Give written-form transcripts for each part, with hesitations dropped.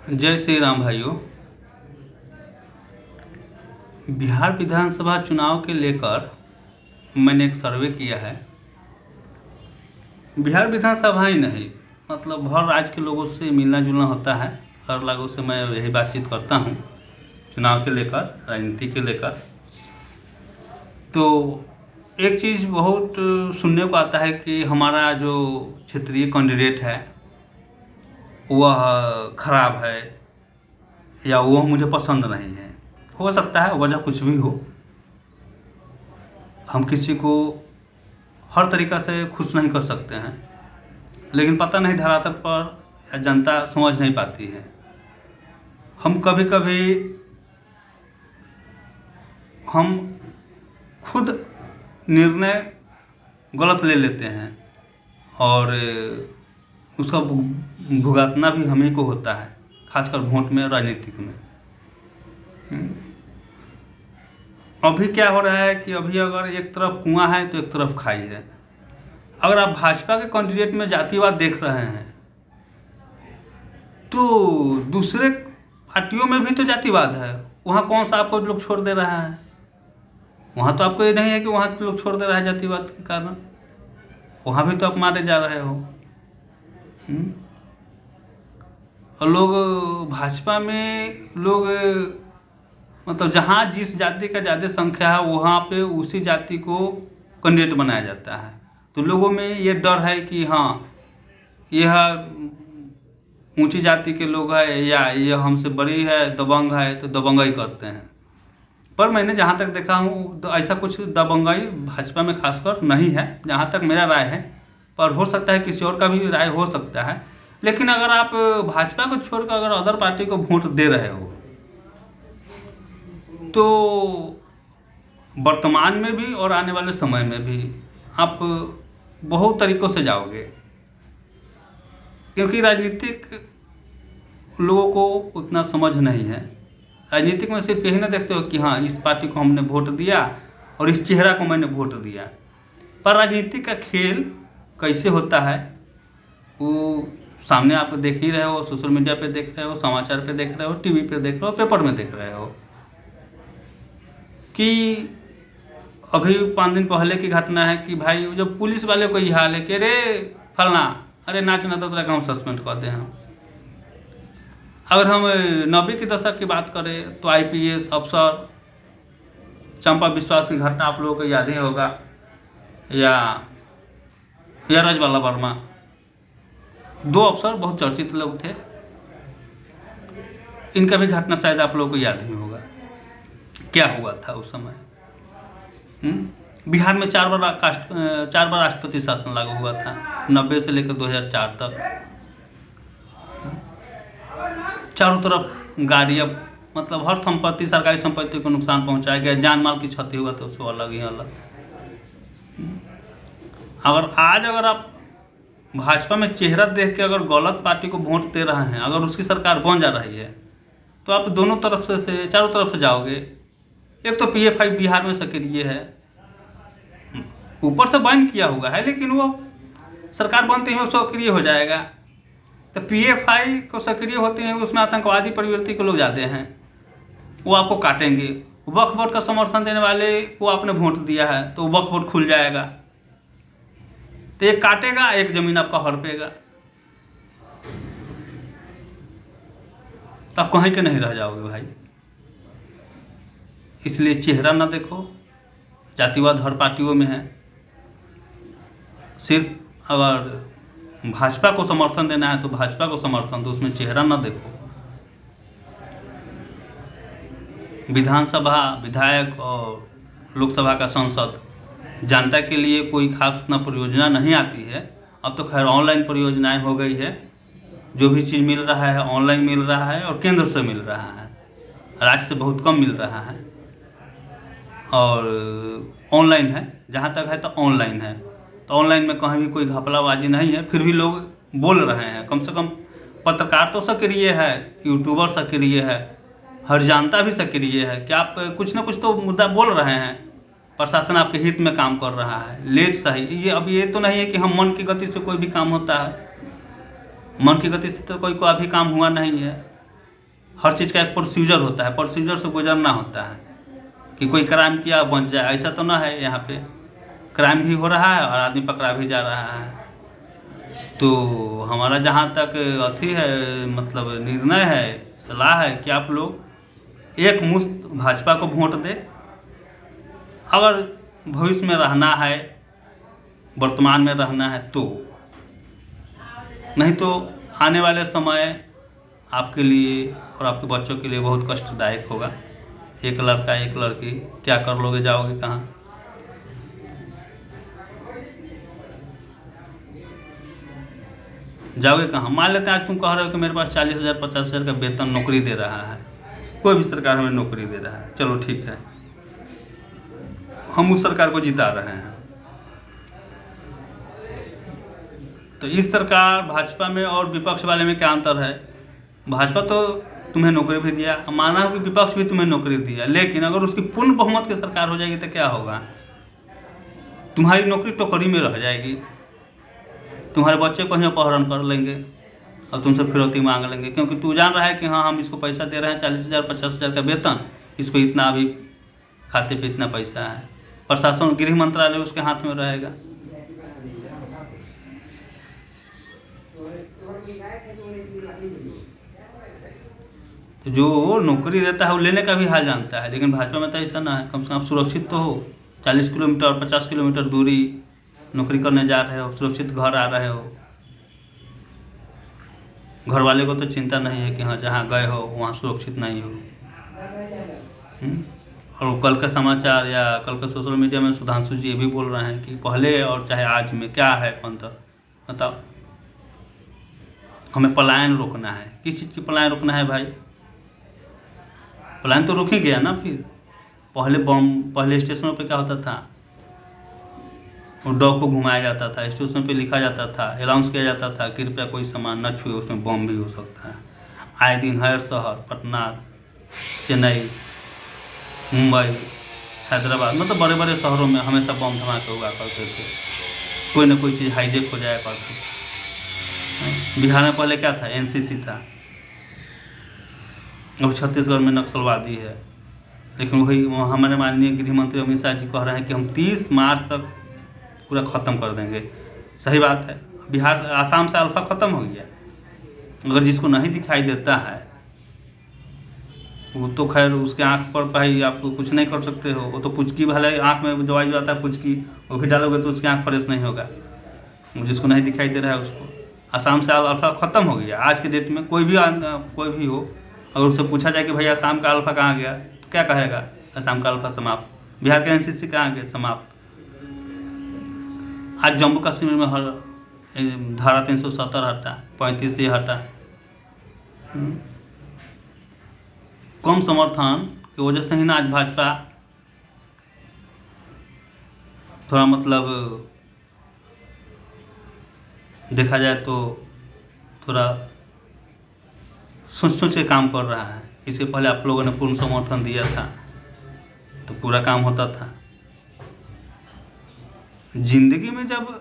जय श्री राम भाइयों। बिहार विधानसभा चुनाव के लेकर मैंने एक सर्वे किया है। बिहार विधानसभा ही नहीं, मतलब हर राज्य के लोगों से मिलना जुलना होता है। हर लोगों से मैं यही बातचीत करता हूँ चुनाव के लेकर, राजनीति के लेकर। तो एक चीज़ बहुत सुनने को आता है कि हमारा जो क्षेत्रीय कैंडिडेट है वह खराब है या वो मुझे पसंद नहीं है। हो सकता है वजह कुछ भी हो, हम किसी को हर तरीक़ा से खुश नहीं कर सकते हैं, लेकिन पता नहीं धरातल पर जनता समझ नहीं पाती है। हम कभी कभी हम खुद निर्णय गलत ले लेते हैं और उसका भुगतना भी हम ही को होता है, खासकर वोट में, राजनीतिक में। अभी क्या हो रहा है कि अभी अगर एक तरफ कुआं है तो एक तरफ खाई है। अगर आप भाजपा के कैंडिडेट में जातिवाद देख रहे हैं तो दूसरे पार्टियों में भी तो जातिवाद है। वहाँ कौन सा आपको लोग छोड़ दे रहा है? वहाँ तो आपको ये नहीं है कि वहाँ के लोग छोड़ दे रहा है जातिवाद के कारण। वहाँ भी तो आप मारे जा रहे हो। और लोग भाजपा में लोग मतलब जहाँ जिस जाति का ज़्यादा संख्या है वहाँ पे उसी जाति को कैंडिडेट बनाया जाता है। तो लोगों में ये डर है कि हाँ यह ऊंची जाति के लोग है या यह हमसे बड़ी है, दबंग है, तो दबंगाई करते हैं। पर मैंने जहाँ तक देखा हूँ तो ऐसा कुछ दबंगाई भाजपा में खासकर नहीं है, जहाँ तक मेरा राय है। पर हो सकता है किसी और का भी राय हो सकता है। लेकिन अगर आप भाजपा को छोड़कर अगर अदर पार्टी को वोट दे रहे हो तो वर्तमान में भी और आने वाले समय में भी आप बहुत तरीक़ों से जाओगे, क्योंकि राजनीतिक लोगों को उतना समझ नहीं है। राजनीतिक में सिर्फ यही ना देखते हो कि हाँ इस पार्टी को हमने वोट दिया और इस चेहरा को मैंने वोट दिया। पर राजनीति का खेल कैसे होता है वो सामने आप देख ही रहे हो, सोशल मीडिया पे देख रहे हो, समाचार पे देख रहे हो, टीवी पे देख रहे हो, पेपर में देख रहे हो। कि अभी 5 दिन पहले की घटना है कि भाई जब पुलिस वाले को ये हाल है कि अरे फलना, अरे नाच ना तो तेरा काम सस्पेंड कर दे हम। अगर हम 90 के दशक की बात करें तो IPS अफसर चंपा विश्वास की घटना आप लोगों को याद ही होगा, या रजवाला वर्मा, 2 अफसर बहुत चर्चित लोग थे। इनका भी घटना शायद आप लोगों को याद ही होगा क्या हुआ था उस समय। बिहार में 4 बार राष्ट्रपति शासन लागू हुआ था, 90 से लेकर 2004 तक। चारों तरफ गाड़ियाँ, मतलब हर संपत्ति, सरकारी संपत्ति को नुकसान पहुंचाया गया, जान माल की क्षति हुआ तो उसको अलग ही अलग। अगर आप भाजपा में चेहरा देख के अगर गलत पार्टी को वोट दे रहे हैं, अगर उसकी सरकार बन जा रही है तो आप दोनों तरफ से चारों तरफ से जाओगे। एक तो PFI बिहार में सक्रिय है, ऊपर से बैन किया हुआ है, लेकिन वो सरकार बनते ही वो सक्रिय हो जाएगा। तो PFI को सक्रिय होते हैं, उसमें आतंकवादी प्रवृत्ति के लोग जाते हैं, वो आपको काटेंगे। वक्फ बोर्ड का समर्थन देने वाले को आपने वोट दिया है तो वक्फ बोर्ड खुल जाएगा, तो एक काटेगा, एक जमीन आपका हड़पेगा, तो आप कहीं के नहीं रह जाओगे भाई। इसलिए चेहरा ना देखो, जातिवाद हर पार्टियों में है। सिर्फ अगर भाजपा को समर्थन देना है तो भाजपा को समर्थन दो, उसमें चेहरा ना देखो। विधानसभा विधायक और लोकसभा का सांसद जनता के लिए कोई खास उतना परियोजना नहीं आती है। अब तो खैर ऑनलाइन परियोजनाएं हो गई है, जो भी चीज़ मिल रहा है ऑनलाइन मिल रहा है और केंद्र से मिल रहा है, राज्य से बहुत कम मिल रहा है। और ऑनलाइन है, जहाँ तक है तो ऑनलाइन है। तो ऑनलाइन में कहीं भी कोई घपलाबाजी नहीं है, फिर भी लोग बोल रहे हैं। कम से कम पत्रकार तो सक्रिय है, यूट्यूबर सक्रिय है, हर जनता भी सक्रिय है कि आप कुछ ना कुछ तो मुद्दा बोल रहे हैं, प्रशासन आपके हित में काम कर रहा है। लेट सही, अब ये तो नहीं है कि हम मन की गति से कोई भी काम होता है। मन की गति से तो कोई भी काम हुआ नहीं है। हर चीज़ का एक प्रोसीजर होता है, प्रोसीजर से गुजरना होता है कि कोई क्राइम किया बच जाए, ऐसा तो ना है। यहाँ पे क्राइम भी हो रहा है और आदमी पकड़ा भी जा रहा है। तो हमारा जहाँ तक अथी है, मतलब निर्णय है, सलाह है कि आप लोग एक मुश्त भाजपा को वोट दें अगर भविष्य में रहना है, वर्तमान में रहना है तो। नहीं तो आने वाले समय आपके लिए और आपके बच्चों के लिए बहुत कष्टदायक होगा। एक लड़का एक लड़की, क्या कर लोगे, जाओगे कहाँ? जाओगे कहाँ? मान लेते हैं आज तुम कह रहे हो कि मेरे पास 40,000 50,000 का वेतन नौकरी दे रहा है, कोई भी सरकार हमें नौकरी दे रहा है, चलो ठीक है, हम उस सरकार को जिता रहे हैं। तो इस सरकार भाजपा में और विपक्ष वाले में क्या अंतर है? भाजपा तो तुम्हें नौकरी भी दिया, माना हो कि विपक्ष भी तुम्हें नौकरी दिया, लेकिन अगर उसकी पूर्ण बहुमत की सरकार हो जाएगी तो क्या होगा? तुम्हारी नौकरी टोकरी में रह जाएगी, तुम्हारे बच्चे कहीं अपहरण कर लेंगे और तुमसे फिरौती मांग लेंगे, क्योंकि तू जान रहा है कि हाँ हम इसको पैसा दे रहे हैं 40,000 50,000 का वेतन, इसको इतना अभी खाते पे इतना पैसा है, प्रशासन गृह मंत्रालय उसके हाथ में रहेगा। तो जो नौकरी देता है वो लेने का भी हाल जानता है, लेकिन भाजपा में तो ऐसा ना है। कम से कम आप सुरक्षित तो हो, 40 किलोमीटर 50 किलोमीटर दूरी नौकरी करने जा रहे हो, सुरक्षित घर आ रहे हो, घर वाले को तो चिंता नहीं है कि हाँ जहाँ गए हो वहाँ सुरक्षित नहीं हो। और कल का समाचार या कल का सोशल मीडिया में सुधांशु जी ये भी बोल रहे हैं कि पहले और चाहे आज में क्या है अंतर, बताओ। हमें पलायन रोकना है, किस चीज़ की पलायन रोकना है भाई? पलायन तो रोक ही गया ना। फिर पहले स्टेशनों पे क्या होता था, डॉग को घुमाया जाता था, स्टेशन पे लिखा जाता था, अनाउंस किया जाता था कृपया कोई सामान न छुए, उसमें बम भी हो सकता है। आए दिन हर शहर, पटना, चेन्नई, मुंबई, हैदराबाद, मतलब बड़े बड़े शहरों में हमेशा बम धमाके हुआ करते थे, कोई ना कोई चीज़ हाईजेक हो जाया करती। बिहार में पहले क्या था? एनसीसी था, अब छत्तीसगढ़ में नक्सलवादी है, लेकिन वही हमारे माननीय गृह मंत्री अमित शाह जी कह रहे हैं कि हम 30 मार्च तक पूरा ख़त्म कर देंगे। सही बात है, बिहार आसाम से अल्फा ख़त्म हो गया। अगर जिसको नहीं दिखाई देता है वो तो खैर उसके आँख पर भाई आप कुछ नहीं कर सकते हो, वो तो पुचकी वाले आँख में दवाई जो आता है पुचकी, वो भी डालोगे तो उसकी आँख फ्रेश नहीं होगा। जिसको नहीं दिखाई दे रहा है उसको, आसाम से अल्फा ख़त्म हो गया। आज के डेट में कोई भी हो, अगर उससे पूछा जाए कि भैया आसाम का अल्फा कहाँ गया, तो क्या कहेगा? आसाम का अल्फा समाप्त। बिहार का एनसीसी कहाँ गया? समाप्त। आज जम्मू कश्मीर में हर धारा 370 हटा, 35 से हटा। कम समर्थन की वजह से ही ना आज भाजपा थोड़ा मतलब देखा जाए तो थोड़ा सोच के काम कर रहा है। इससे पहले आप लोगों ने पूर्ण समर्थन दिया था तो पूरा काम होता था। जिंदगी में जब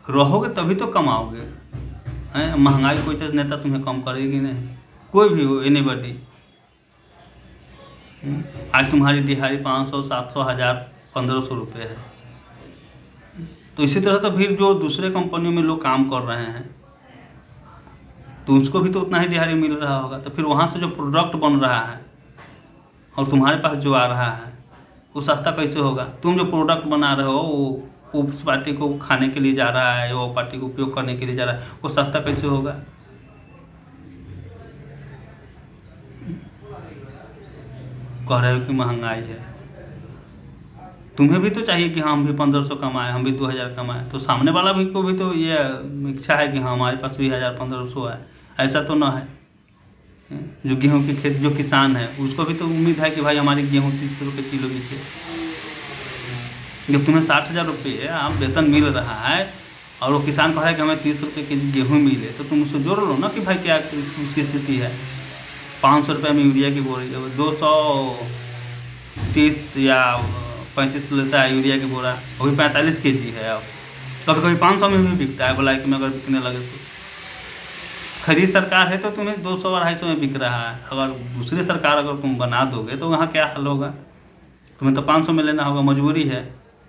रहोगे तभी तो कमाओगे, हैं? महंगाई कोई तो नेता तुम्हें कम करेगी नहीं, कोई भी हो, एनीबॉडी। आज तुम्हारी दिहाड़ी 500 700 1000 1500 रुपये है। तो इसी तरह तो फिर जो दूसरे कंपनियों में लोग काम कर रहे हैं तो उसको भी तो उतना ही दिहाड़ी मिल रहा होगा। तो फिर वहाँ से जो प्रोडक्ट बन रहा है और तुम्हारे पास जो आ रहा है वो सस्ता कैसे होगा? तुम जो प्रोडक्ट बना रहे हो वो उस पार्टी को खाने के लिए जा रहा है, वो पार्टी को उपयोग करने के लिए जा रहा है, वो सस्ता कैसे होगा? कह रहे हो कि महंगाई है, तुम्हें भी तो चाहिए कि हम भी 1500 कमाएं, हम भी 2000 कमाएं। तो सामने वाला भी को भी तो ये इच्छा है कि हाँ हमारे पास भी 1000-1500 है। ऐसा तो ना है। जो गेहूं की खेती, जो किसान है उसको भी तो उम्मीद है कि भाई हमारी गेहूं 30 रुपये किलो बिके। जब तुम्हें 60,000 रुपये आप वेतन मिल रहा है और वो किसान कह रहा है कि हमें 30 रुपये के जी गेहूँ मिले, तो तुम उसको जोड़ लो ना कि भाई क्या उसकी स्थिति है। 500 रुपये में यूरिया की बोरी, 230 या 35 लेता है यूरिया की बोरा, वो भी 45 kg है। अब कभी कभी 500 में भी बिकता है, ब्लैक में अगर बिकने लगे तो। खरी सरकार है तो तुम्हें 200-250 में बिक रहा है। अगर दूसरी सरकार अगर तुम बना दोगे तो वहाँ क्या हाल होगा? तुम्हें तो 500 में लेना होगा, मजबूरी है।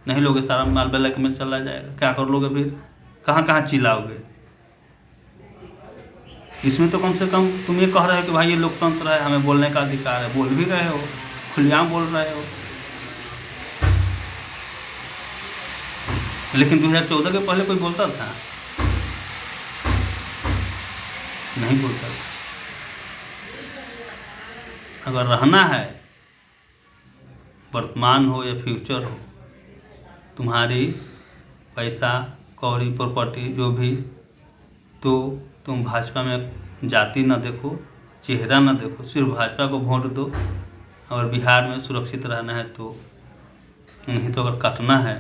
नहीं लोगे सारा माल ब्लैक में चला जाएगा, क्या कर लोगे फिर? कहाँ कहाँ चिल्लाओगे? इसमें तो कम से कम तुम ये कह रहे हो कि भाई ये लोकतंत्र है, हमें बोलने का अधिकार है। बोल भी रहे हो, खुलेआम बोल रहे हो। लेकिन 2014 के पहले कोई बोलता था? नहीं बोलता था। अगर रहना है, वर्तमान हो या फ्यूचर हो, तुम्हारी पैसा कौड़ी प्रॉपर्टी जो भी, तो तुम भाजपा में जाति ना देखो, चेहरा ना देखो, सिर्फ भाजपा को वोट दो। और बिहार में सुरक्षित रहना है तो, नहीं तो अगर कटना है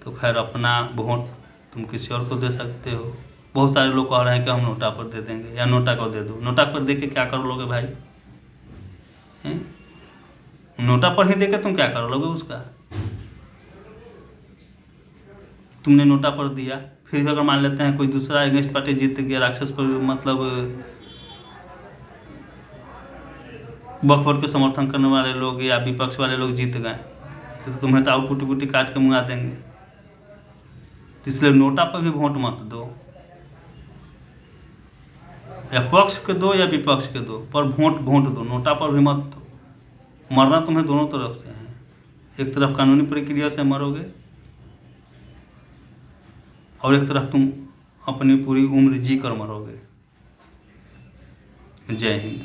तो खैर अपना वोट तुम किसी और को दे सकते हो। बहुत सारे लोग कह रहे हैं कि हम नोटा पर दे देंगे, या नोटा को दे दो। नोटा पर दे के क्या कर लोगे भाई? हैं? नोटा पर ही दे के तुम क्या कर लोगे उसका? तुमने नोटा पर दिया, फिर भी अगर मान लेते हैं कोई दूसरा अगेंस्ट पार्टी जीत गया, राक्षस पर मतलब बखबर के समर्थन करने वाले लोग या विपक्ष वाले लोग जीत गए, तो तुम्हें तो और कुटी कुटी काट के मुँगा देंगे। तो इसलिए नोटा पर भी वोट मत दो, या पक्ष के दो या विपक्ष के दो, पर वोट दो, नोटा पर भी मत दो। मरना तुम्हें दोनों तरफ से है। एक तरफ कानूनी प्रक्रिया से मरोगे और एक तरफ तुम अपनी पूरी उम्र जी कर मरोगे। जय हिंद।